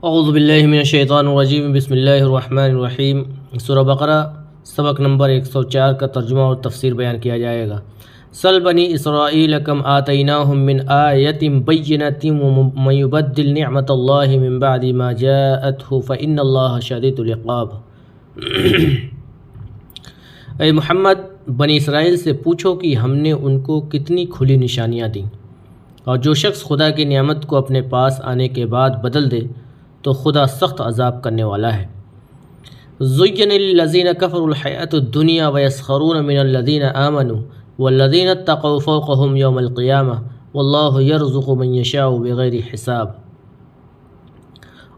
اعوذ باللہ من الشیطان الرجیم، بسم اللہ الرحمن الرحیم۔ سورہ بقرہ سبق نمبر 104 کا ترجمہ اور تفسیر بیان کیا جائے گا۔ سل بنی اسرائیل کم آتیناہم من آیۃ بینۃ ومن یبدل نعمت اللہ من بعد ما جاءتہ فإن اللہ شدید العقاب۔ اے محمد، بنی اسرائیل سے پوچھو کہ ہم نے ان کو کتنی کھلی نشانیاں دیں، اور جو شخص خدا کی نعمت کو اپنے پاس آنے کے بعد بدل دے تو خدا سخت عذاب کرنے والا ہے۔ زُيِّنَ لِلَّذِينَ كَفَرُوا الْحَيَاةُ الدُّنْيَا وَيَسْخَرُونَ مِنَ الَّذِينَ آمَنُوا وَالَّذِينَ اتَّقَوْا فَوْقَهُمْ يَوْمَ الْقِيَامَةِ وَاللَّهُ يَرْزُقُ مَن يَشَاءُ بِغَيْرِ حساب۔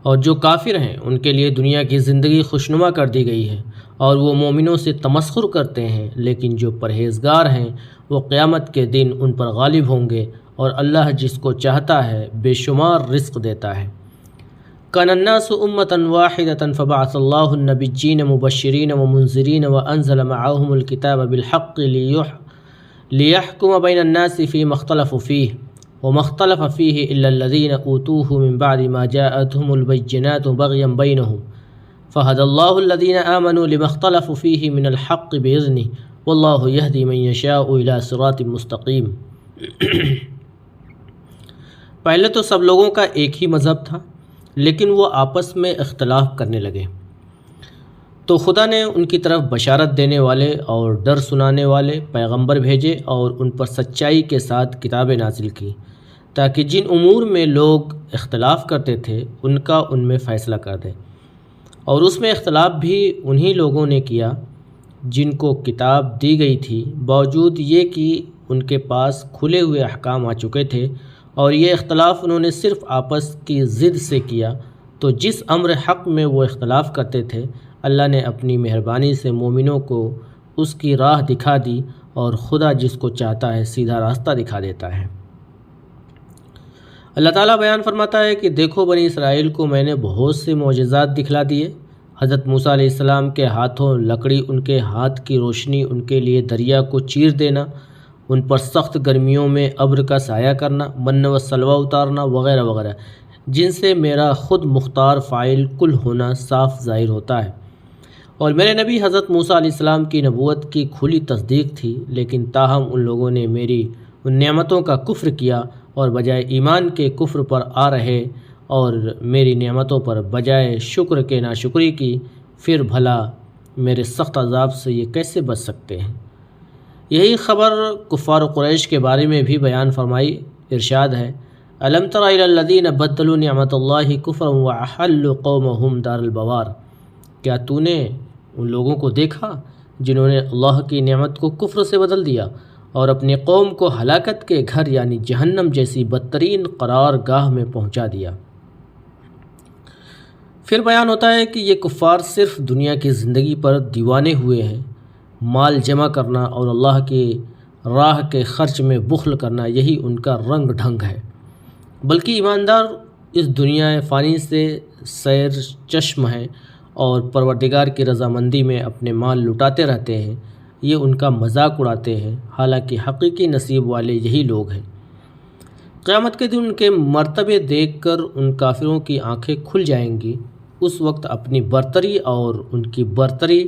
اور جو کافر ہیں ان کے لیے دنیا کی زندگی خوشنما کر دی گئی ہے، اور وہ مومنوں سے تمسخر کرتے ہیں، لیکن جو پرہیزگار ہیں وہ قیامت کے دن ان پر غالب ہوں گے، اور اللہ جس کو چاہتا ہے بے شمار رزق دیتا ہے۔ كان الناس أمة واحدة فبعث الله النبيين مبشرين ومنذرين وأنزل معهم الكتاب بالحق ليحكم بين الناس فيما اختلفوا فيه وما اختلف فيه إلا الذين أوتوه من بعد ما جاءتهم البينات بغيا بينهم فهدى الله الذين آمنوا لما اختلفوا فيه من الحق بإذنه والله يهدي من يشاء إلى صراط مستقيم۔ پہلے تو سب لوگوں کا ایک ہی مذہب تھا، لیکن وہ آپس میں اختلاف کرنے لگے، تو خدا نے ان کی طرف بشارت دینے والے اور ڈر سنانے والے پیغمبر بھیجے اور ان پر سچائی کے ساتھ کتابیں نازل کی، تاکہ جن امور میں لوگ اختلاف کرتے تھے ان کا ان میں فیصلہ کر دے۔ اور اس میں اختلاف بھی انہی لوگوں نے کیا جن کو کتاب دی گئی تھی، باوجود یہ کہ ان کے پاس کھلے ہوئے احکام آ چکے تھے، اور یہ اختلاف انہوں نے صرف آپس کی ضد سے کیا۔ تو جس امر حق میں وہ اختلاف کرتے تھے، اللہ نے اپنی مہربانی سے مومنوں کو اس کی راہ دکھا دی، اور خدا جس کو چاہتا ہے سیدھا راستہ دکھا دیتا ہے۔ اللہ تعالیٰ بیان فرماتا ہے کہ دیکھو، بنی اسرائیل کو میں نے بہت سے معجزات دکھلا دیے۔ حضرت موسیٰ علیہ السلام کے ہاتھوں لکڑی، ان کے ہاتھ کی روشنی، ان کے لیے دریا کو چیر دینا، ان پر سخت گرمیوں میں ابر کا سایہ کرنا، من و سلوہ اتارنا وغیرہ وغیرہ، جن سے میرا خود مختار فاعل کل ہونا صاف ظاہر ہوتا ہے۔ اور میرے نبی حضرت موسیٰ علیہ السلام کی نبوت کی کھلی تصدیق تھی، لیکن تاہم ان لوگوں نے میری ان نعمتوں کا کفر کیا، اور بجائے ایمان کے کفر پر آ رہے، اور میری نعمتوں پر بجائے شکر کے ناشکری کی، پھر بھلا میرے سخت عذاب سے یہ کیسے بچ سکتے ہیں؟ یہی خبر کفار قریش کے بارے میں بھی بیان فرمائی۔ ارشاد ہے، الم تر الی الذین بدلوا نعمت اللہ کفرا واحلوا قومهم دار البوار۔ کیا تو نے ان لوگوں کو دیکھا جنہوں نے اللہ کی نعمت کو کفر سے بدل دیا، اور اپنی قوم کو ہلاکت کے گھر یعنی جہنم جیسی بدترین قرار گاہ میں پہنچا دیا۔ پھر بیان ہوتا ہے کہ یہ کفار صرف دنیا کی زندگی پر دیوانے ہوئے ہیں۔ مال جمع کرنا اور اللہ کی راہ کے خرچ میں بخل کرنا، یہی ان کا رنگ ڈھنگ ہے۔ بلکہ ایماندار اس دنیا فانی سے سیر چشم ہیں، اور پروردگار کی رضامندی میں اپنے مال لٹاتے رہتے ہیں، یہ ان کا مذاق اڑاتے ہیں، حالانکہ حقیقی نصیب والے یہی لوگ ہیں۔ قیامت کے دن ان کے مرتبے دیکھ کر ان کافروں کی آنکھیں کھل جائیں گی۔ اس وقت اپنی برتری اور ان کی برتری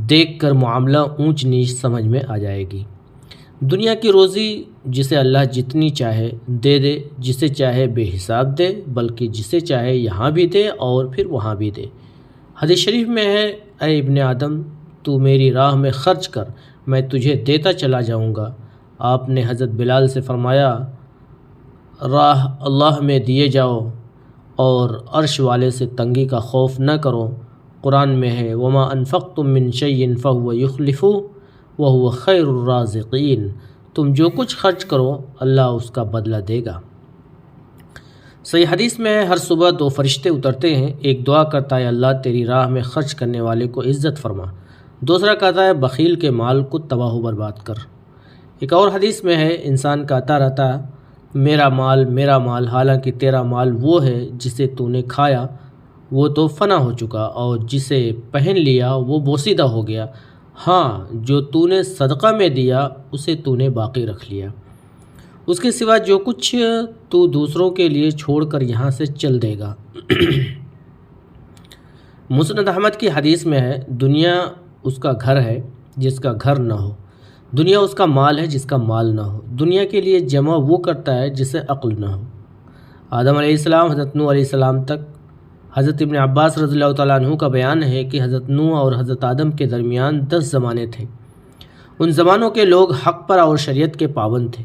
دیکھ کر معاملہ اونچ نیچ سمجھ میں آ جائے گی۔ دنیا کی روزی جسے اللہ جتنی چاہے دے دے، جسے چاہے بے حساب دے، بلکہ جسے چاہے یہاں بھی دے اور پھر وہاں بھی دے۔ حدیث شریف میں ہے، اے ابن آدم، تو میری راہ میں خرچ کر، میں تجھے دیتا چلا جاؤں گا۔ آپ نے حضرت بلال سے فرمایا، راہ اللہ میں دیے جاؤ، اور عرش والے سے تنگی کا خوف نہ کرو۔ قرآن میں ہے، وَمَا أَنفَقْتُم مِّن شَيْءٍ فَهُوَ يُخْلِفُهُ وَهُوَ خَيْرُ الرَّازِقِينَ۔ تم جو کچھ خرچ کرو اللہ اس کا بدلہ دے گا۔ صحیح حدیث میں ہے، ہر صبح دو فرشتے اترتے ہیں، ایک دعا کرتا ہے اللہ تیری راہ میں خرچ کرنے والے کو عزت فرما، دوسرا کہتا ہے بخیل کے مال کو تباہ و برباد کر۔ ایک اور حدیث میں ہے، انسان کہتا رہتا میرا مال، حالانکہ تیرا مال وہ ہے جسے تو نے کھایا وہ تو فنا ہو چکا، اور جسے پہن لیا وہ بوسیدہ ہو گیا، ہاں جو تو نے صدقہ میں دیا اسے تو نے باقی رکھ لیا۔ اس کے سوا جو کچھ تو دوسروں کے لیے چھوڑ کر یہاں سے چل دے گا۔ مسند احمد کی حدیث میں ہے، دنیا اس کا گھر ہے جس کا گھر نہ ہو، دنیا اس کا مال ہے جس کا مال نہ ہو، دنیا کے لیے جمع وہ کرتا ہے جسے عقل نہ ہو۔ آدم علیہ السلام حضرت نوح علیہ السلام تک۔ حضرت ابن عباس رضی اللہ تعالیٰ عنہ کا بیان ہے کہ حضرت نوح اور حضرت آدم کے درمیان 10 زمانے تھے۔ ان زمانوں کے لوگ حق پر اور شریعت کے پابند تھے،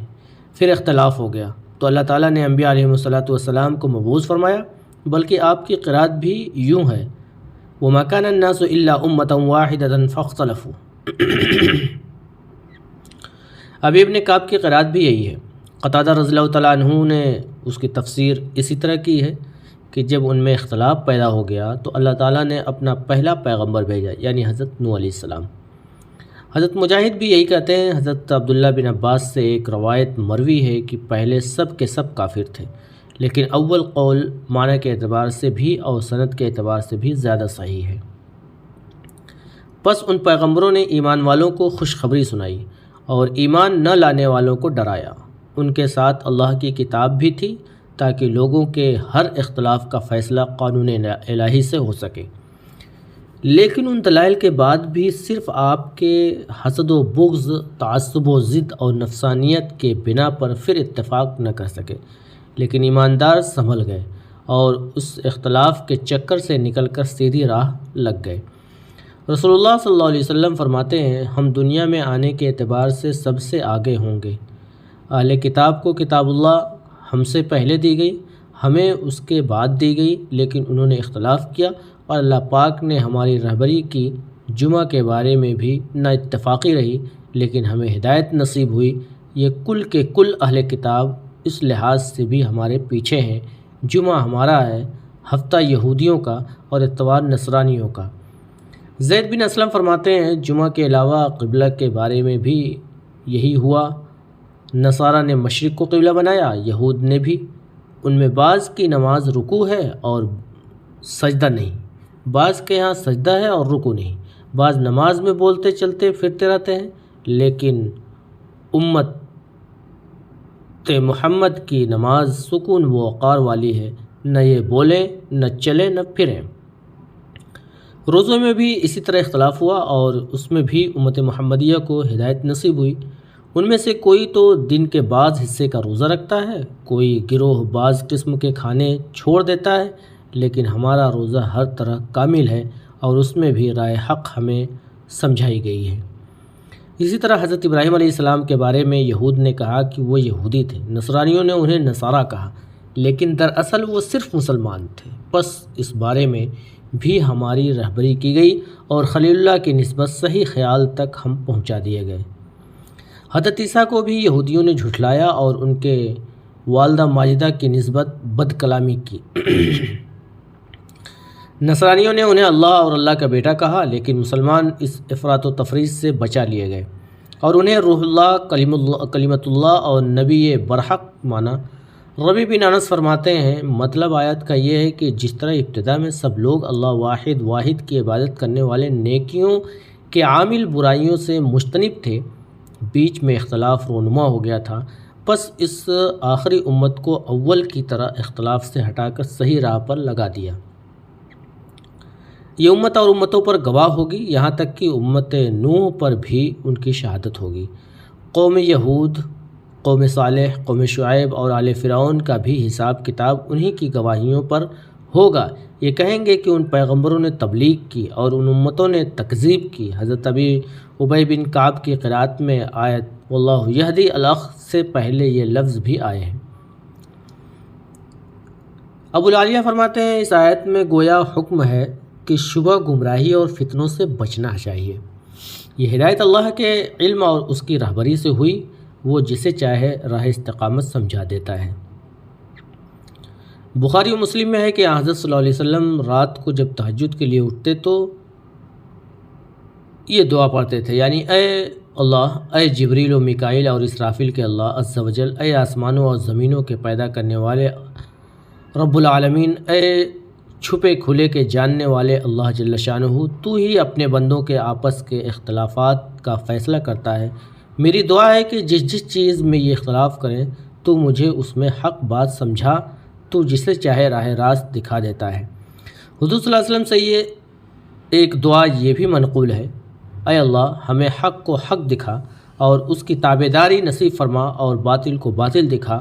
پھر اختلاف ہو گیا تو اللہ تعالیٰ نے انبیاء علیہ الصلاۃ کو مبعوث فرمایا، بلکہ آپ کی قرات بھی یوں ہے، وَمَا كَانَ النَّاسُ إِلَّا أُمَّةً وَاحِدَةً فَاخْتَلَفُوا۔ ابی ابن کعب کی قرات بھی یہی ہے۔ قتادہ رضی اللہ تعالیٰ عنہ نے اس کی تفسیر اسی طرح کی ہے کہ جب ان میں اختلاف پیدا ہو گیا تو اللہ تعالیٰ نے اپنا پہلا پیغمبر بھیجا، یعنی حضرت نوح علیہ السلام۔ حضرت مجاہد بھی یہی کہتے ہیں۔ حضرت عبداللہ بن عباس سے ایک روایت مروی ہے کہ پہلے سب کے سب کافر تھے، لیکن اول قول معنی کے اعتبار سے بھی اور سند کے اعتبار سے بھی زیادہ صحیح ہے۔ پس ان پیغمبروں نے ایمان والوں کو خوشخبری سنائی اور ایمان نہ لانے والوں کو ڈرایا۔ ان کے ساتھ اللہ کی کتاب بھی تھی تاکہ لوگوں کے ہر اختلاف کا فیصلہ قانون الہی سے ہو سکے، لیکن ان دلائل کے بعد بھی صرف آپ کے حسد و بغض، تعصب و ضد اور نفسانیت کے بنا پر پھر اتفاق نہ کر سکے، لیکن ایماندار سنبھل گئے اور اس اختلاف کے چکر سے نکل کر سیدھی راہ لگ گئے۔ رسول اللہ صلی اللہ علیہ وسلم فرماتے ہیں، ہم دنیا میں آنے کے اعتبار سے سب سے آگے ہوں گے۔ اہل کتاب کو کتاب اللہ ہم سے پہلے دی گئی، ہمیں اس کے بعد دی گئی، لیکن انہوں نے اختلاف کیا اور اللہ پاک نے ہماری رہبری کی۔ جمعہ کے بارے میں بھی نہ اتفاقی رہی، لیکن ہمیں ہدایت نصیب ہوئی۔ یہ کل کے کل اہل کتاب اس لحاظ سے بھی ہمارے پیچھے ہیں، جمعہ ہمارا ہے، ہفتہ یہودیوں کا اور اتوار نصرانیوں کا۔ زید بن اسلم فرماتے ہیں، جمعہ کے علاوہ قبلہ کے بارے میں بھی یہی ہوا۔ نصارہ نے مشرق کو قبلہ بنایا، یہود نے بھی۔ ان میں بعض کی نماز رکوع ہے اور سجدہ نہیں، بعض کے ہاں سجدہ ہے اور رکوع نہیں، بعض نماز میں بولتے چلتے پھرتے رہتے ہیں، لیکن امت محمد کی نماز سکون و وقار والی ہے، نہ یہ بولیں نہ چلیں نہ پھریں۔ روزوں میں بھی اسی طرح اختلاف ہوا اور اس میں بھی امت محمدیہ کو ہدایت نصیب ہوئی۔ ان میں سے کوئی تو دن کے بعض حصے کا روزہ رکھتا ہے، کوئی گروہ بعض قسم کے کھانے چھوڑ دیتا ہے، لیکن ہمارا روزہ ہر طرح کامل ہے اور اس میں بھی رائے حق ہمیں سمجھائی گئی ہے۔ اسی طرح حضرت ابراہیم علیہ السلام کے بارے میں یہود نے کہا کہ وہ یہودی تھے، نصرانیوں نے انہیں نصارہ کہا، لیکن دراصل وہ صرف مسلمان تھے۔ پس اس بارے میں بھی ہماری رہبری کی گئی اور خلیل اللہ کی نسبت صحیح خیال تک ہم پہنچا دیے گئے۔ حضرت عیسیٰ کو بھی یہودیوں نے جھٹلایا اور ان کے والدہ ماجدہ کی نسبت بد کلامی کی۔ نصرانیوں نے انہیں اللہ اور اللہ کا بیٹا کہا، لیکن مسلمان اس افراط و تفریط سے بچا لیے گئے اور انہیں روح اللہ، کلمت اللہ اور نبی برحق مانا۔ ربی بن انس فرماتے ہیں، مطلب آیت کا یہ ہے کہ جس طرح ابتدا میں سب لوگ اللہ واحد کی عبادت کرنے والے نیکیوں کے عامل برائیوں سے مجتنب تھے، بیچ میں اختلاف رونما ہو گیا تھا، پس اس آخری امت کو اول کی طرح اختلاف سے ہٹا کر صحیح راہ پر لگا دیا۔ یہ امت اور امتوں پر گواہ ہوگی، یہاں تک کہ امت نوح پر بھی ان کی شہادت ہوگی۔ قوم یہود، قوم صالح، قوم شعیب اور آل فرعون کا بھی حساب کتاب انہی کی گواہیوں پر ہوگا۔ یہ کہیں گے کہ ان پیغمبروں نے تبلیغ کی اور ان امتوں نے تکذیب کی۔ حضرت ابی بن کعب کی قرات میں آیت واللہ یہدی الاخ سے پہلے یہ لفظ بھی آئے ہیں۔ ابو العالیہ فرماتے ہیں، اس آیت میں گویا حکم ہے کہ شبہ، گمراہی اور فتنوں سے بچنا چاہیے۔ یہ ہدایت اللہ کے علم اور اس کی رہبری سے ہوئی، وہ جسے چاہے راہ استقامت سمجھا دیتا ہے۔ بخاری و مسلم میں ہے کہ حضرت صلی اللہ علیہ وسلم رات کو جب تہجد کے لیے اٹھتے تو یہ دعا پڑھتے تھے، یعنی اے اللہ، اے جبریل و میکائیل اور اسرافیل کے اللہ عز و جل، اے آسمانوں اور زمینوں کے پیدا کرنے والے رب العالمین، اے چھپے کھلے کے جاننے والے اللہ جل شانہ، تو ہی اپنے بندوں کے آپس کے اختلافات کا فیصلہ کرتا ہے۔ میری دعا ہے کہ جس چیز میں یہ اختلاف کریں تو مجھے اس میں حق بات سمجھا، تو جسے چاہے راہ راست دکھا دیتا ہے۔ حضور صلی اللہ علیہ وسلم سے یہ ایک دعا یہ بھی منقول ہے، اے اللہ ہمیں حق کو حق دکھا اور اس کی تابعداری نصیب فرما، اور باطل کو باطل دکھا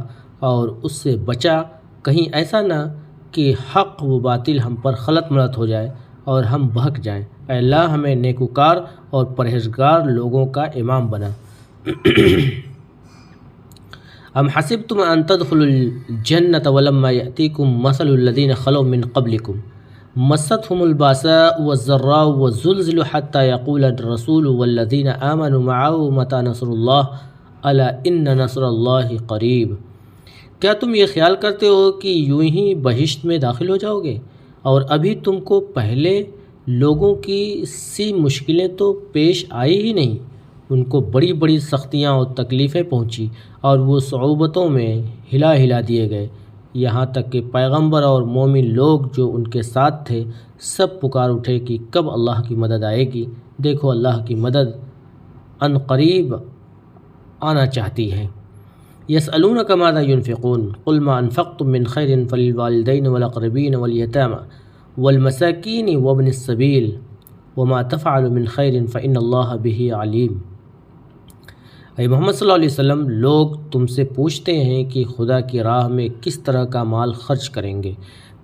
اور اس سے بچا، کہیں ایسا نہ کہ حق و باطل ہم پر خلط ملط ہو جائے اور ہم بہک جائیں۔ اے اللہ ہمیں نیکوکار اور پرہیزگار لوگوں کا امام بنا۔ ام حسبتم ان تدخلوا الجنة ولما يأتيكم مثل الذين خلوا من قبلكم مستهم الباساء والضراء والزلزلوا حتى يقول الرسول والذين آمنوا معه متى نصر الله ألا إن نصر الله قریب۔ کیا تم یہ خیال کرتے ہو کہ یوں ہی بہشت میں داخل ہو جاؤ گے، اور ابھی تم کو پہلے لوگوں کی سی مشکلیں تو پیش آئی ہی نہیں، ان کو بڑی بڑی سختیاں اور تکلیفیں پہنچی اور وہ صعوبتوں میں ہلا ہلا دیے گئے، یہاں تک کہ پیغمبر اور مومن لوگ جو ان کے ساتھ تھے سب پکار اٹھے کہ کب اللہ کی مدد آئے گی۔ دیکھو اللہ کی مدد ان قریب آنا چاہتی ہے۔ یسألونک ماذا ينفقون قل ما انفقتم من خیر فللوالدین والاقربین والیتامى والمساکین وابن السبیل وما تفعلوا من خیر فإن اللہ به علیم۔ اے محمد صلی اللہ علیہ وسلم، لوگ تم سے پوچھتے ہیں کہ خدا کی راہ میں کس طرح کا مال خرچ کریں گے۔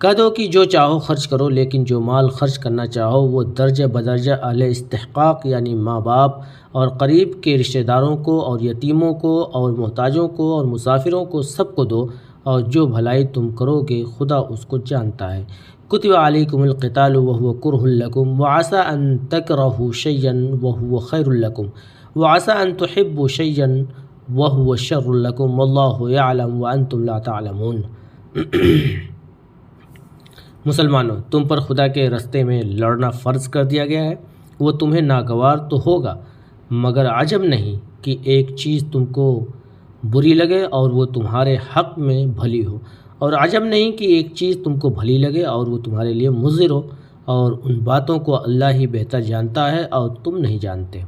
کہہ دو کہ جو چاہو خرچ کرو، لیکن جو مال خرچ کرنا چاہو وہ درجہ بدرجہ اہل استحقاق یعنی ماں باپ اور قریب کے رشتہ داروں کو اور یتیموں کو اور محتاجوں کو اور مسافروں کو سب کو دو، اور جو بھلائی تم کرو گے خدا اس کو جانتا ہے۔ کتب علیکم القتال وهو کرہ لکم وعسى ان تکرہوا شیئا وهو خیر لکم وعسى ان تحبوا شیئا وهو شر لکم واللہ یعلم وانتم لا تعلمون۔ مسلمانوں، تم پر خدا کے راستے میں لڑنا فرض کر دیا گیا ہے، وہ تمہیں ناگوار تو ہوگا، مگر عجب نہیں کہ ایک چیز تم کو بری لگے اور وہ تمہارے حق میں بھلی ہو، اور عجب نہیں کہ ایک چیز تم کو بھلی لگے اور وہ تمہارے لیے مضر ہو، اور ان باتوں کو اللہ ہی بہتر جانتا ہے اور تم نہیں جانتے۔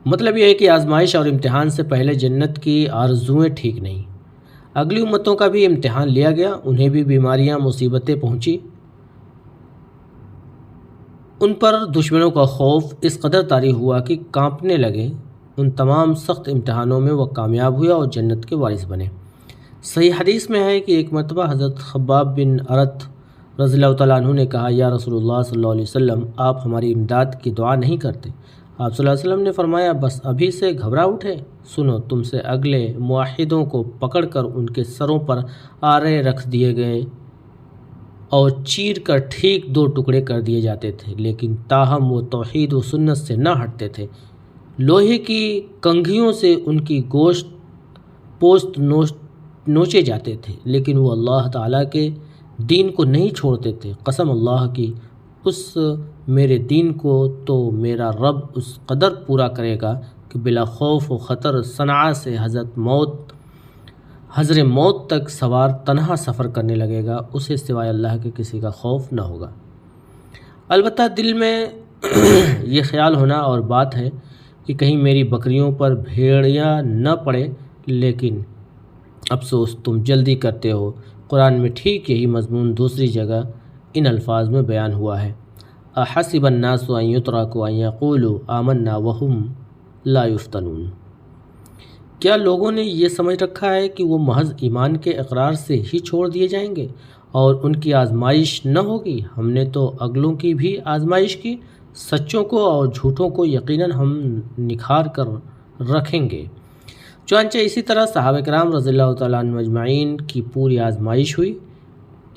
مطلب یہ ہے کہ آزمائش اور امتحان سے پہلے جنت کی آرزوئیں ٹھیک نہیں۔ اگلی امتوں کا بھی امتحان لیا گیا، انہیں بھی بیماریاں مصیبتیں پہنچی، ان پر دشمنوں کا خوف اس قدر طاری ہوا کہ کانپنے لگے۔ ان تمام سخت امتحانوں میں وہ کامیاب ہوئے اور جنت کے وارث بنے۔ صحیح حدیث میں ہے کہ ایک مرتبہ حضرت خباب بن ارت رضی اللہ تعالیٰ عنہ نے کہا، یا رسول اللہ صلی اللہ علیہ وسلم، آپ ہماری امداد کی دعا نہیں کرتے؟ آپ صلی اللہ علیہ وسلم نے فرمایا، بس ابھی سے گھبرا اٹھے، سنو تم سے اگلے موحدوں کو پکڑ کر ان کے سروں پر آرے رکھ دیے گئے اور چیر کر ٹھیک 2 ٹکڑے کر دیے جاتے تھے، لیکن تاہم وہ توحید و سنت سے نہ ہٹتے تھے۔ لوہے کی کنگھیوں سے ان کی گوشت پوست نوچے جاتے تھے، لیکن وہ اللہ تعالیٰ کے دین کو نہیں چھوڑتے تھے۔ قسم اللہ کی، اس میرے دین کو تو میرا رب اس قدر پورا کرے گا کہ بلا خوف و خطر صنعاء سے حضر موت تک سوار تنہا سفر کرنے لگے گا، اسے سوائے اللہ کے کسی کا خوف نہ ہوگا۔ البتہ دل میں یہ خیال ہونا اور بات ہے کہ کہیں میری بکریوں پر بھیڑیاں نہ پڑے، لیکن افسوس تم جلدی کرتے ہو۔ قرآن میں ٹھیک یہی مضمون دوسری جگہ ان الفاظ میں بیان ہوا ہے، احسب الناس ان یترکوا ان یقولوا آمنا وہم لا یفتنون۔ کیا لوگوں نے یہ سمجھ رکھا ہے کہ وہ محض ایمان کے اقرار سے ہی چھوڑ دیے جائیں گے اور ان کی آزمائش نہ ہوگی؟ ہم نے تو اگلوں کی بھی آزمائش کی، سچوں کو اور جھوٹوں کو یقیناً ہم نکھار کر رکھیں گے۔ چنانچہ اسی طرح صحابہ کرام رضی اللہ تعالیٰ عنہ اجمعین کی پوری آزمائش ہوئی،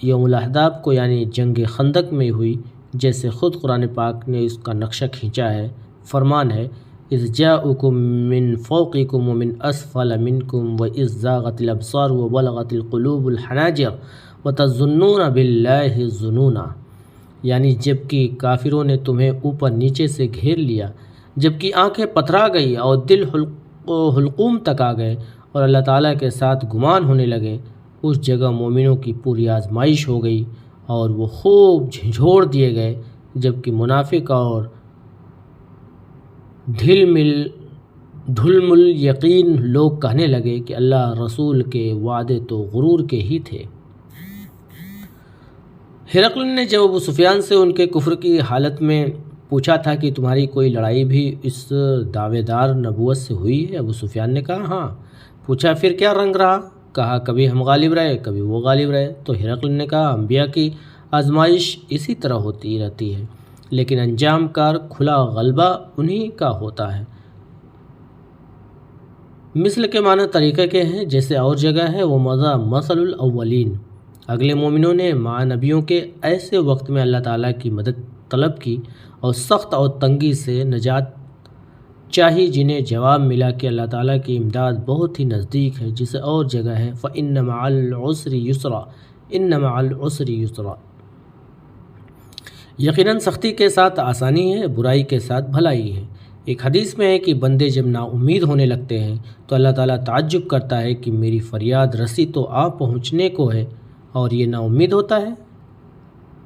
یوم الاحزاب کو یعنی جنگ خندق میں ہوئی، جیسے خود قرآن پاک نے اس کا نقشہ کھینچا ہے۔ فرمان ہے، اذ جاءکم من فوقکم ومن اسفل منکم واذ زاغت الابصار وبلغت القلوب الحناجر وتظنون باللہ الظنونا، یعنی جب کہ کافروں نے تمہیں اوپر نیچے سے گھیر لیا، جب کہ آنکھیں پتھرا گئی اور دل حلقوم تک آ گئے اور اللہ تعالیٰ کے ساتھ گمان ہونے لگے، اس جگہ مومنوں کی پوری آزمائش ہو گئی اور وہ خوب جھنجھوڑ دیے گئے، جبکہ منافق اور ڈھل مل دھلم الیقین لوگ کہنے لگے کہ اللہ رسول کے وعدے تو غرور کے ہی تھے۔ ہرقل نے جب ابو سفیان سے ان کے کفر کی حالت میں پوچھا تھا کہ تمہاری کوئی لڑائی بھی اس دعوے دار نبوت سے ہوئی ہے؟ ابو سفیان نے کہا ہاں۔ پوچھا پھر کیا رنگ رہا؟ کہا کبھی ہم غالب رہے کبھی وہ غالب رہے۔ تو ہرقل نے کہا انبیاء کی آزمائش اسی طرح ہوتی رہتی ہے، لیکن انجام کار کھلا غلبہ انہی کا ہوتا ہے۔ مثل کے معنی طریقے کے ہیں، جیسے اور جگہ ہے وہ مضى مثل الاولین۔ اگلے مومنوں نے مع نبیوں کے ایسے وقت میں اللہ تعالیٰ کی مدد طلب کی اور سخت اور تنگی سے نجات چاہی، جنہیں جواب ملا کہ اللہ تعالیٰ کی امداد بہت ہی نزدیک ہے، جسے اور جگہ ہے فَإِنَّ مَعَ الْعُسْرِ يُسْرًا إِنَّ مَعَ الْعُسْرِ يُسْرًا۔ یقیناً سختی کے ساتھ آسانی ہے، برائی کے ساتھ بھلائی ہے۔ ایک حدیث میں ہے کہ بندے جب نا امید ہونے لگتے ہیں تو اللہ تعالیٰ تعجب کرتا ہے کہ میری فریاد رسی تو آ پہنچنے کو ہے اور یہ نا امید ہوتا ہے،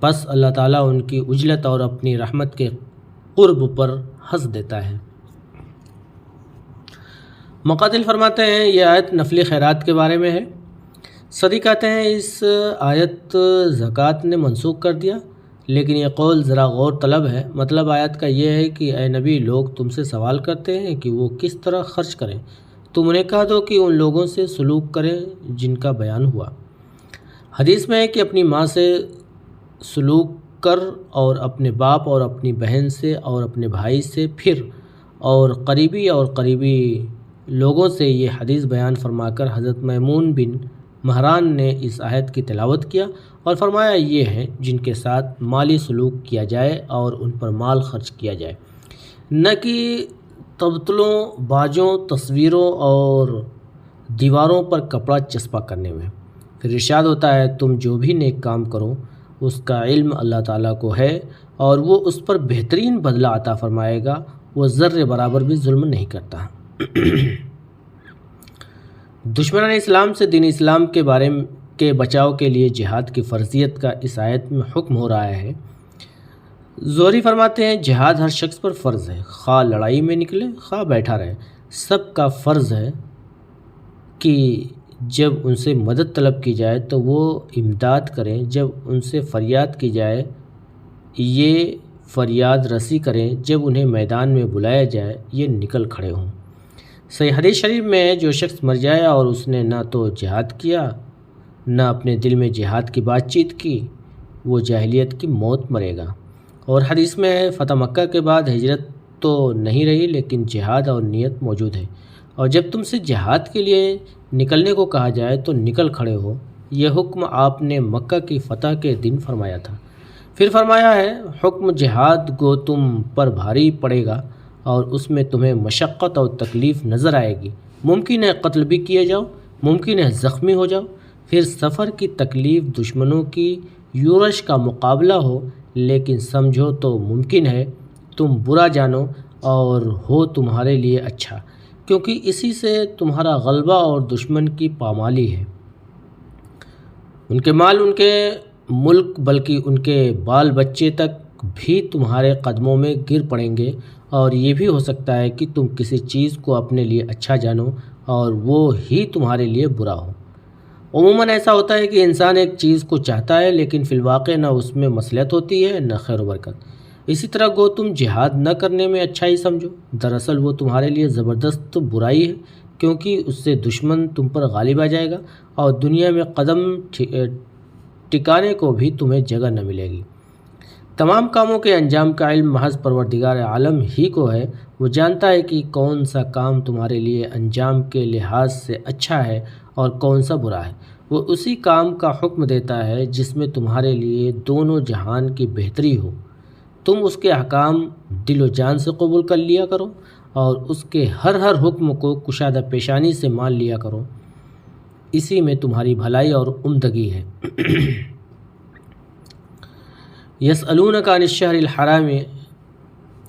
بس اللہ تعالیٰ ان کی عجلت اور اپنی رحمت کے قرب پر ہنس دیتا ہے۔ مقاتل فرماتے ہیں یہ آیت نفلی خیرات کے بارے میں ہے۔ صدی کہتے ہیں اس آیت زکوٰۃ نے منسوخ کر دیا، لیکن یہ قول ذرا غور طلب ہے۔ مطلب آیت کا یہ ہے کہ اے نبی، لوگ تم سے سوال کرتے ہیں کہ وہ کس طرح خرچ کریں، تم انہیں کہہ دو کہ ان لوگوں سے سلوک کریں جن کا بیان ہوا۔ حدیث میں ہے کہ اپنی ماں سے سلوک کر، اور اپنے باپ اور اپنی بہن سے اور اپنے بھائی سے، پھر اور قریبی لوگوں سے۔ یہ حدیث بیان فرما کر حضرت میمون بن مہران نے اس آیت کی تلاوت کیا اور فرمایا یہ ہیں جن کے ساتھ مالی سلوک کیا جائے اور ان پر مال خرچ کیا جائے، نہ کہ تبتلوں، باجوں، تصویروں اور دیواروں پر کپڑا چسپاں کرنے میں۔ پھر ارشاد ہوتا ہے تم جو بھی نیک کام کرو اس کا علم اللہ تعالیٰ کو ہے اور وہ اس پر بہترین بدلہ عطا فرمائے گا، وہ ذرے برابر بھی ظلم نہیں کرتا۔ دشمنان اسلام سے دین اسلام کے بارے کے بچاؤ کے لیے جہاد کی فرضیت کا اس آیت میں حکم ہو رہا ہے۔ زہری فرماتے ہیں جہاد ہر شخص پر فرض ہے، خواہ لڑائی میں نکلے خواہ بیٹھا رہے، سب کا فرض ہے کہ جب ان سے مدد طلب کی جائے تو وہ امداد کریں، جب ان سے فریاد کی جائے یہ فریاد رسی کریں، جب انہیں میدان میں بلایا جائے یہ نکل کھڑے ہوں۔ صحیح حدیث شریف میں جو شخص مر جائے اور اس نے نہ تو جہاد کیا نہ اپنے دل میں جہاد کی بات چیت کی، وہ جاہلیت کی موت مرے گا۔ اور حدیث میں فتح مکہ کے بعد ہجرت تو نہیں رہی، لیکن جہاد اور نیت موجود ہے، اور جب تم سے جہاد کے لیے نکلنے کو کہا جائے تو نکل کھڑے ہو۔ یہ حکم آپ نے مکہ کی فتح کے دن فرمایا تھا۔ پھر فرمایا ہے حکم جہاد گو تم پر بھاری پڑے گا اور اس میں تمہیں مشقت اور تکلیف نظر آئے گی، ممکن ہے قتل بھی کیے جاؤ، ممکن ہے زخمی ہو جاؤ، پھر سفر کی تکلیف، دشمنوں کی یورش کا مقابلہ ہو، لیکن سمجھو تو ممکن ہے تم برا جانو اور ہو تمہارے لیے اچھا، کیونکہ اسی سے تمہارا غلبہ اور دشمن کی پامالی ہے۔ ان کے مال، ان کے ملک، بلکہ ان کے بال بچے تک بھی تمہارے قدموں میں گر پڑیں گے، اور یہ بھی ہو سکتا ہے کہ تم کسی چیز کو اپنے لیے اچھا جانو اور وہ ہی تمہارے لیے برا ہو۔ عموماً ایسا ہوتا ہے کہ انسان ایک چیز کو چاہتا ہے لیکن فی الواقع نہ اس میں مصلحت ہوتی ہے نہ خیر و برکت۔ اسی طرح گو تم جہاد نہ کرنے میں اچھائی سمجھو، دراصل وہ تمہارے لیے زبردست برائی ہے، کیونکہ اس سے دشمن تم پر غالب آ جائے گا اور دنیا میں قدم ٹکانے کو بھی تمہیں جگہ نہ ملے گی۔ تمام کاموں کے انجام کا علم محض پروردگار عالم ہی کو ہے۔ وہ جانتا ہے کہ کون سا کام تمہارے لیے انجام کے لحاظ سے اچھا ہے اور کون سا برا ہے۔ وہ اسی کام کا حکم دیتا ہے جس میں تمہارے لیے دونوں جہان کی بہتری ہو۔ تم اس کے احکام دل و جان سے قبول کر لیا کرو اور اس کے ہر حکم کو کشادہ پیشانی سے مان لیا کرو، اسی میں تمہاری بھلائی اور عمدگی ہے۔ یسألونک عن الشہر الحرام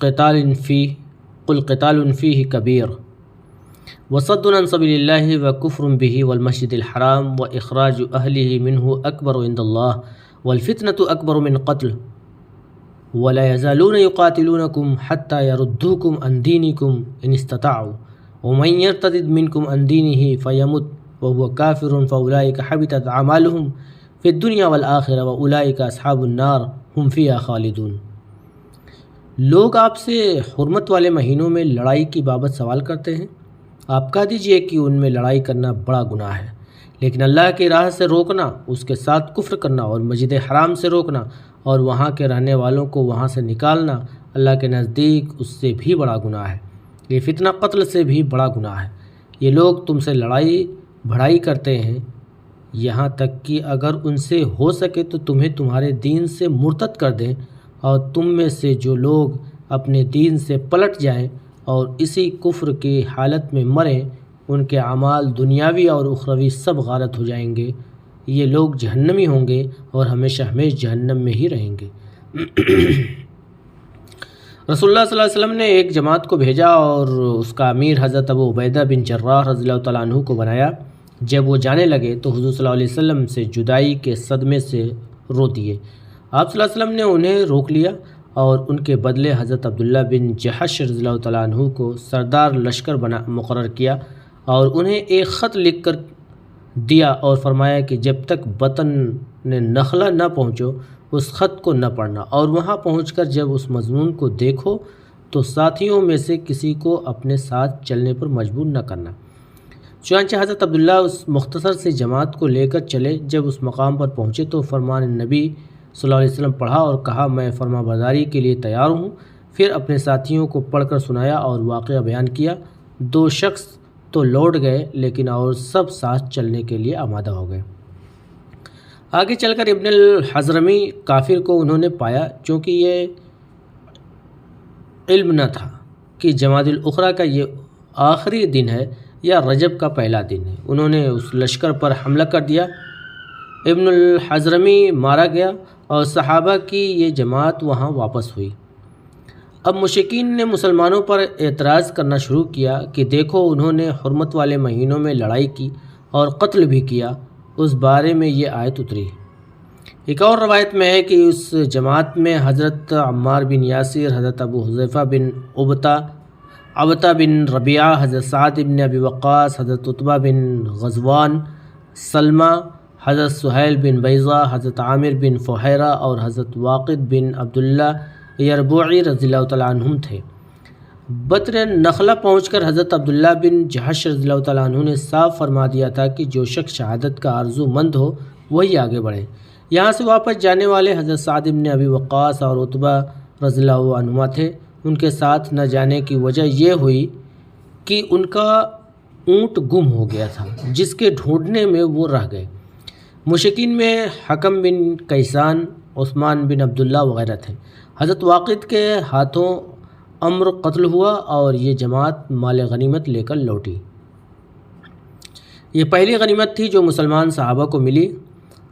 قتال فیہ قل قتال فیہ کبیر وصد عن سبیل اللہ وکفر بہ والمسجد الحرام واخراج اہلہ منہ اکبر عند اللہ والفتنة اکبر من قتل ولا يزالون يقاتلونكم حتى يردوكم عن دينكم ان استطاعوا ومن یرتد منکم عن دینہ فیمت وهو کافر فاولئک حبطت اعمالهم فی الدنیا والآخرہ واولئک اصحاب النار ہم فیہا خالدون۔ لوگ آپ سے حرمت والے مہینوں میں لڑائی کی بابت سوال کرتے ہیں، آپ کہہ دیجئے کہ ان میں لڑائی کرنا بڑا گناہ ہے، لیکن اللہ کی راہ سے روکنا، اس کے ساتھ کفر کرنا اور مسجد حرام سے روکنا اور وہاں کے رہنے والوں کو وہاں سے نکالنا اللہ کے نزدیک اس سے بھی بڑا گناہ ہے۔ یہ فتنہ قتل سے بھی بڑا گناہ ہے۔ یہ لوگ تم سے لڑائی بھڑائی کرتے ہیں، یہاں تک کہ اگر ان سے ہو سکے تو تمہیں تمہارے دین سے مرتد کر دیں، اور تم میں سے جو لوگ اپنے دین سے پلٹ جائیں اور اسی کفر کی حالت میں مریں، ان کے اعمال دنیاوی اور اخروی سب غارت ہو جائیں گے۔ یہ لوگ جہنمی ہوں گے اور ہمیشہ ہمیشہ جہنم میں ہی رہیں گے۔ رسول اللہ صلی اللہ علیہ وسلم نے ایک جماعت کو بھیجا اور اس کا امیر حضرت ابو عبیدہ بن جراح رضی اللہ تعالیٰ عنہ کو بنایا۔ جب وہ جانے لگے تو حضور صلی اللہ علیہ وسلم سے جدائی کے صدمے سے رو دیے۔ آپ صلی اللہ علیہ وسلم نے انہیں روک لیا اور ان کے بدلے حضرت عبداللہ بن جحش رضی اللہ تعالیٰ عنہ کو سردار لشکر مقرر کیا اور انہیں ایک خط لکھ کر دیا اور فرمایا کہ جب تک بطن نخلہ نہ پہنچو اس خط کو نہ پڑھنا، اور وہاں پہنچ کر جب اس مضمون کو دیکھو تو ساتھیوں میں سے کسی کو اپنے ساتھ چلنے پر مجبور نہ کرنا۔ چنانچہ حضرت عبداللہ اس مختصر سے جماعت کو لے کر چلے۔ جب اس مقام پر پہنچے تو فرمان نبی صلی اللہ علیہ وسلم پڑھا اور کہا میں فرما برداری کے لیے تیار ہوں۔ پھر اپنے ساتھیوں کو پڑھ کر سنایا اور واقعہ بیان کیا۔ 2 شخص تو لوٹ گئے لیکن اور سب ساتھ چلنے کے لیے آمادہ ہو گئے۔ آگے چل کر ابن الحضرمی کافر کو انہوں نے پایا، چونکہ یہ علم نہ تھا کہ جمادی الاخری کا یہ آخری دن ہے یا رجب کا پہلا دن ہے۔ انہوں نے اس لشکر پر حملہ کر دیا۔ ابن الحضرمی مارا گیا اور صحابہ کی یہ جماعت وہاں واپس ہوئی۔ اب مشرکین نے مسلمانوں پر اعتراض کرنا شروع کیا کہ دیکھو انہوں نے حرمت والے مہینوں میں لڑائی کی اور قتل بھی کیا، اس بارے میں یہ آیت اتری۔ ایک اور روایت میں ہے کہ اس جماعت میں حضرت عمار بن یاسر، حضرت ابو حذیفہ بن عبتہ بن ربیعہ، حضرت سعد بن ابی وقاص، حضرت عتبہ بن غزوان، سلمہ، حضرت سہیل بن بیضہ، حضرت عامر بن فہیرہ اور حضرت واقد بن عبداللہ یربوعی رضی اللہ تعالیٰ عنہم تھے۔ بدر نخلہ پہنچ کر حضرت عبداللہ بن جحش رضی اللہ تعالیٰ عنہ نے صاف فرما دیا تھا کہ جو شخص شہادت کا آرزو مند ہو وہی آگے بڑھے۔ یہاں سے واپس جانے والے حضرت سعد بن ابی وقاص اور عتبہ رضی اللہ عنہما تھے۔ ان کے ساتھ نہ جانے کی وجہ یہ ہوئی کہ ان کا اونٹ گم ہو گیا تھا جس کے ڈھونڈنے میں وہ رہ گئے۔ مشرکین میں حکم بن کیسان، عثمان بن عبداللہ وغیرہ تھے۔ حضرت واقد کے ہاتھوں عمر قتل ہوا اور یہ جماعت مال غنیمت لے کر لوٹی۔ یہ پہلی غنیمت تھی جو مسلمان صحابہ کو ملی،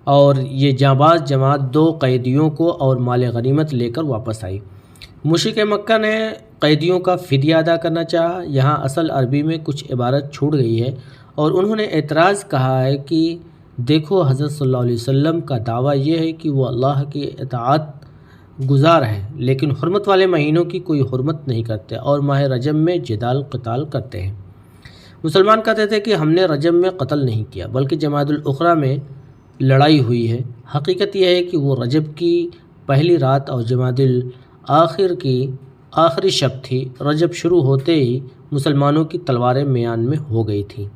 اور یہ جانباز جماعت 2 قیدیوں کو اور مال غنیمت لے کر واپس آئی۔ مشرک مکہ نے قیدیوں کا فدیہ ادا کرنا چاہا۔ یہاں اصل عربی میں کچھ عبارت چھوٹ گئی ہے اور انہوں نے اعتراض کہا ہے کہ دیکھو حضرت صلی اللہ علیہ وسلم کا دعویٰ یہ ہے کہ وہ اللہ کی اطاعت گزار ہیں، لیکن حرمت والے مہینوں کی کوئی حرمت نہیں کرتے اور ماہ رجب میں جدال قتال کرتے ہیں۔ مسلمان کہتے تھے کہ ہم نے رجب میں قتل نہیں کیا بلکہ جمادی الاخری میں لڑائی ہوئی ہے۔ حقیقت یہ ہے کہ وہ رجب کی پہلی رات اور جمادی الاخر کی آخری شب تھی۔ رجب شروع ہوتے ہی مسلمانوں کی تلواریں میان میں ہو گئی تھیں۔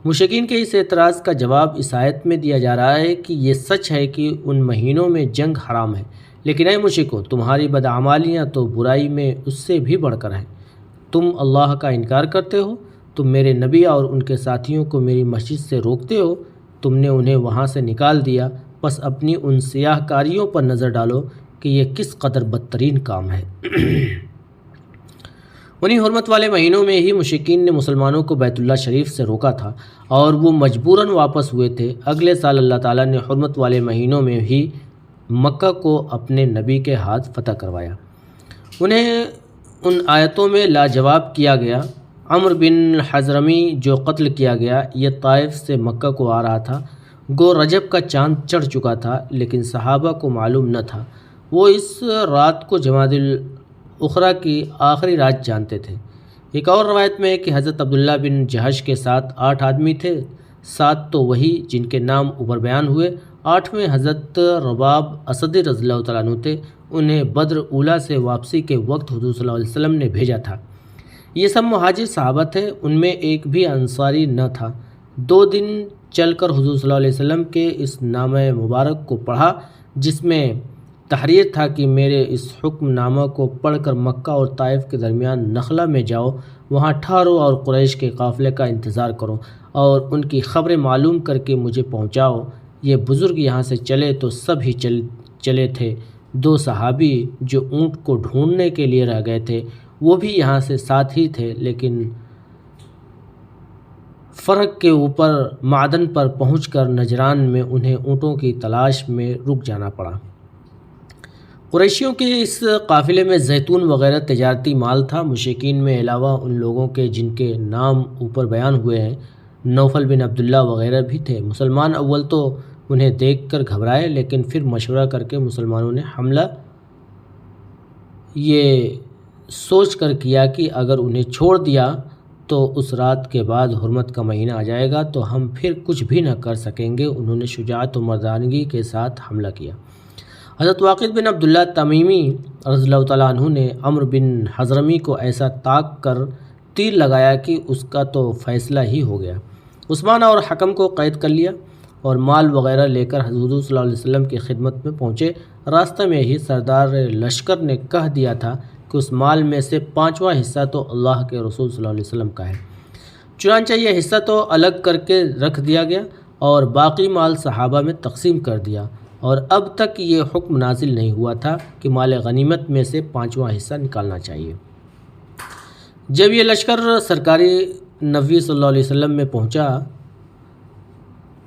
مشرکین کے اس اعتراض کا جواب اس آیت میں دیا جا رہا ہے کہ یہ سچ ہے کہ ان مہینوں میں جنگ حرام ہے، لیکن اے مشرکو، تمہاری بدعمالیاں تو برائی میں اس سے بھی بڑھ کر ہیں۔ تم اللہ کا انکار کرتے ہو، تم میرے نبی اور ان کے ساتھیوں کو میری مسجد سے روکتے ہو، تم نے انہیں وہاں سے نکال دیا، بس اپنی ان سیاہ کاریوں پر نظر ڈالو کہ یہ کس قدر بدترین کام ہے۔ انہی حرمت والے مہینوں میں ہی مشرکین نے مسلمانوں کو بیت اللہ شریف سے روکا تھا اور وہ مجبوراً واپس ہوئے تھے۔ اگلے سال اللہ تعالیٰ نے حرمت والے مہینوں میں ہی مکہ کو اپنے نبی کے ہاتھ فتح کروایا۔ انہیں ان آیتوں میں لاجواب کیا گیا۔ عمر بن حضرمی جو قتل کیا گیا یہ طائف سے مکہ کو آ رہا تھا۔ گو رجب کا چاند چڑھ چکا تھا لیکن صحابہ کو معلوم نہ تھا۔ وہ اس رات کو جمادی الاخری کی آخری رات جانتے تھے۔ ایک اور روایت میں ہے کہ حضرت عبداللہ بن جہش کے ساتھ 8 آدمی تھے، 7 تو وہی جن کے نام اوپر بیان ہوئے، 8ویں حضرت رباب اسدی رضی اللہ تعالیٰ عنہ تھے۔ انہیں بدر اولیٰ سے واپسی کے وقت حضور صلی اللہ علیہ وسلم نے بھیجا تھا۔ یہ سب مہاجر صحابہ تھے، ان میں ایک بھی انصاری نہ تھا۔ 2 دن چل کر حضور صلی اللہ علیہ وسلم کے اس نامہ مبارک کو پڑھا، جس میں تحریر تھا کہ میرے اس حکم نامہ کو پڑھ کر مکہ اور طائف کے درمیان نخلہ میں جاؤ، وہاں ٹھہرو اور قریش کے قافلے کا انتظار کرو اور ان کی خبریں معلوم کر کے مجھے پہنچاؤ۔ یہ بزرگ یہاں سے چلے تو سب ہی چلے تھے، 2 صحابی جو اونٹ کو ڈھونڈنے کے لیے رہ گئے تھے وہ بھی یہاں سے ساتھ ہی تھے، لیکن فرق کے اوپر معدن پر پہنچ کر نجران میں انہیں اونٹوں کی تلاش میں رک جانا پڑا۔ قریشیوں کے اس قافلے میں زیتون وغیرہ تجارتی مال تھا۔ مشرکین میں علاوہ ان لوگوں کے جن کے نام اوپر بیان ہوئے ہیں، نوفل بن عبداللہ وغیرہ بھی تھے۔ مسلمان اول تو انہیں دیکھ کر گھبرائے، لیکن پھر مشورہ کر کے مسلمانوں نے حملہ یہ سوچ کر کیا کہ اگر انہیں چھوڑ دیا تو اس رات کے بعد حرمت کا مہینہ آ جائے گا تو ہم پھر کچھ بھی نہ کر سکیں گے۔ انہوں نے شجاعت و مردانگی کے ساتھ حملہ کیا۔ حضرت واقد بن عبداللہ تمیمی رضی اللہ تعالیٰ عنہ نے عمرو بن حضرمی کو ایسا طاق کر تیر لگایا کہ اس کا تو فیصلہ ہی ہو گیا۔ عثمان اور حکم کو قید کر لیا اور مال وغیرہ لے کر حضور صلی اللہ علیہ وسلم کی خدمت میں پہنچے۔ راستہ میں ہی سردار لشکر نے کہہ دیا تھا کہ اس مال میں سے 5واں حصہ تو اللہ کے رسول صلی اللہ علیہ وسلم کا ہے۔ چنانچہ یہ حصہ تو الگ کر کے رکھ دیا گیا اور باقی مال صحابہ میں تقسیم کر دیا، اور اب تک یہ حکم نازل نہیں ہوا تھا کہ مال غنیمت میں سے 5واں حصہ نکالنا چاہیے۔ جب یہ لشکر سرکاری نبی صلی اللہ علیہ وسلم میں پہنچا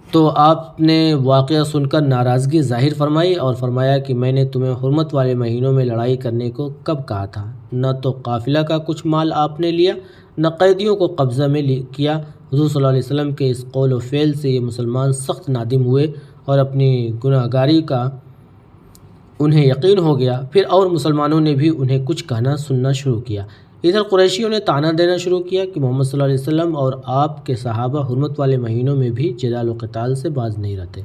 تو آپ نے واقعہ سن کر ناراضگی ظاہر فرمائی اور فرمایا کہ میں نے تمہیں حرمت والے مہینوں میں لڑائی کرنے کو کب کہا تھا؟ نہ تو قافلہ کا کچھ مال آپ نے لیا، نہ قیدیوں کو قبضہ میں کیا۔ حضور صلی اللہ علیہ وسلم کے اس قول و فعل سے یہ مسلمان سخت نادم ہوئے اور اپنی گناہ گاری کا انہیں یقین ہو گیا۔ پھر اور مسلمانوں نے بھی انہیں کچھ کہنا سننا شروع کیا۔ ادھر قریشیوں نے طعنہ دینا شروع کیا کہ محمد صلی اللہ علیہ وسلم اور آپ کے صحابہ حرمت والے مہینوں میں بھی جدال و قتال سے باز نہیں رہتے۔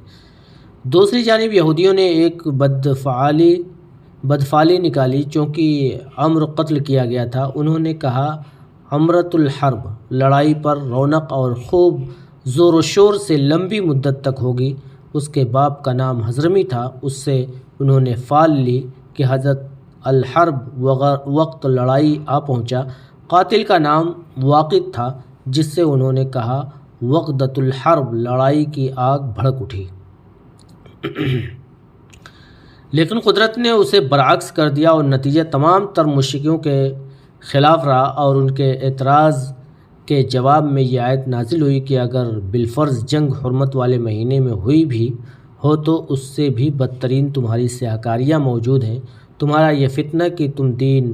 دوسری جانب یہودیوں نے ایک بدفعلی نکالی، چونکہ عمرو قتل کیا گیا تھا۔ انہوں نے کہا عمرۃ الحرب، لڑائی پر رونق اور خوب زور و شور سے لمبی مدت تک ہوگی۔ اس کے باپ کا نام حضرمی تھا، اس سے انہوں نے فال لی کہ حضرت الحرب وقت لڑائی آ پہنچا۔ قاتل کا نام واقد تھا، جس سے انہوں نے کہا وقدۃ الحرب، لڑائی کی آگ بھڑک اٹھی۔ لیکن قدرت نے اسے برعکس کر دیا اور نتیجہ تمام تر مشرکیوں کے خلاف رہا، اور ان کے اعتراض کے جواب میں یہ آیت نازل ہوئی کہ اگر بالفرض جنگ حرمت والے مہینے میں ہوئی بھی ہو تو اس سے بھی بدترین تمہاری سیاکاریاں موجود ہیں۔ تمہارا یہ فتنہ کہ تم دین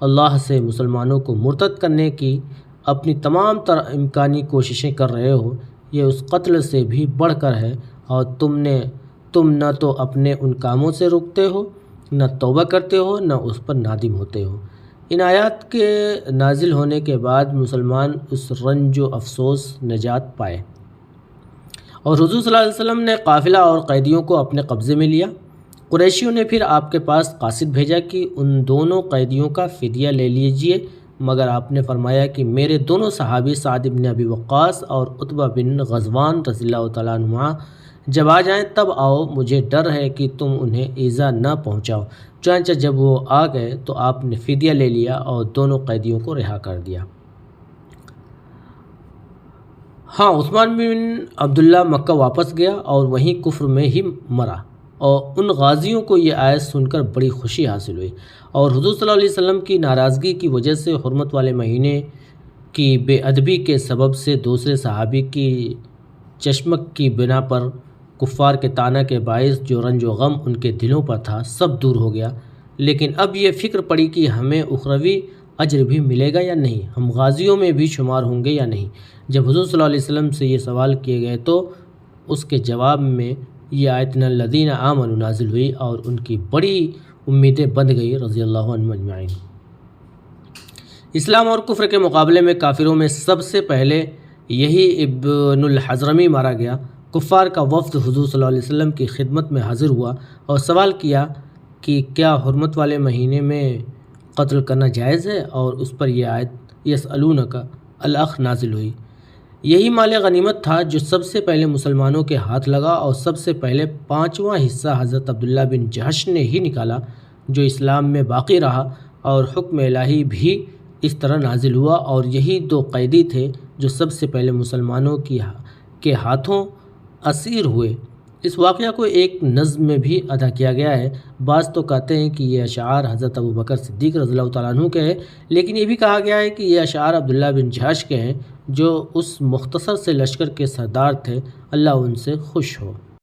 اللہ سے مسلمانوں کو مرتد کرنے کی اپنی تمام تر امکانی کوششیں کر رہے ہو، یہ اس قتل سے بھی بڑھ کر ہے، اور تم نہ تو اپنے ان کاموں سے رکتے ہو، نہ توبہ کرتے ہو، نہ اس پر نادم ہوتے ہو۔ ان آیات کے نازل ہونے کے بعد مسلمان اس رنج و افسوس نجات پائے، اور حضور صلی اللہ علیہ وسلم نے قافلہ اور قیدیوں کو اپنے قبضے میں لیا۔ قریشیوں نے پھر آپ کے پاس قاصد بھیجا کہ ان دونوں قیدیوں کا فدیہ لے لیجئے، مگر آپ نے فرمایا کہ میرے دونوں صحابی سعد بن ابی وقاص اور عتبہ بن غزوان رضی اللہ تعالیٰ عنہما جب آ جائیں تب آؤ، مجھے ڈر ہے کہ تم انہیں ایذا نہ پہنچاؤ۔ چنانچہ جب وہ آ گئے تو آپ نے فدیہ لے لیا اور دونوں قیدیوں کو رہا کر دیا۔ عثمان بن عبداللہ مکہ واپس گیا اور وہیں کفر میں ہی مرا، اور ان غازیوں کو یہ آیت سن کر بڑی خوشی حاصل ہوئی، اور حضور صلی اللہ علیہ وسلم کی ناراضگی کی وجہ سے حرمت والے مہینے کی بے ادبی کے سبب سے دوسرے صحابی کی چشمک کی بنا پر کفار کے طعنہ کے باعث جو رنج و غم ان کے دلوں پر تھا سب دور ہو گیا۔ لیکن اب یہ فکر پڑی کہ ہمیں اخروی اجر بھی ملے گا یا نہیں، ہم غازیوں میں بھی شمار ہوں گے یا نہیں۔ جب حضور صلی اللہ علیہ وسلم سے یہ سوال کیے گئے تو اس کے جواب میں یہ آیت الذین آمنوا نازل ہوئی اور ان کی بڑی امیدیں بندھ گئی رضی اللہ عنہم اجمعین۔ اسلام اور کفر کے مقابلے میں کافروں میں سب سے پہلے یہی ابن الحضرمی مارا گیا۔ کفار کا وفد حضور صلی اللہ علیہ وسلم کی خدمت میں حاضر ہوا اور سوال کیا کہ کیا حرمت والے مہینے میں قتل کرنا جائز ہے، اور اس پر یہ آیت یسألونک الاخ نازل ہوئی۔ یہی مال غنیمت تھا جو سب سے پہلے مسلمانوں کے ہاتھ لگا، اور سب سے پہلے 5واں حصہ حضرت عبداللہ بن جہش نے ہی نکالا، جو اسلام میں باقی رہا، اور حکم الہی بھی اس طرح نازل ہوا، اور یہی 2 قیدی تھے جو سب سے پہلے مسلمانوں کے ہاتھوں اسیر ہوئے۔ اس واقعہ کو ایک نظم میں بھی ادا کیا گیا ہے۔ بعض تو کہتے ہیں کہ یہ اشعار حضرت ابوبکر صدیق رضی اللہ تعالیٰ عنہ کے ہیں، لیکن یہ بھی کہا گیا ہے کہ یہ اشعار عبداللہ بن جہش کے ہیں جو اس مختصر سے لشکر کے سردار تھے، اللہ ان سے خوش ہو۔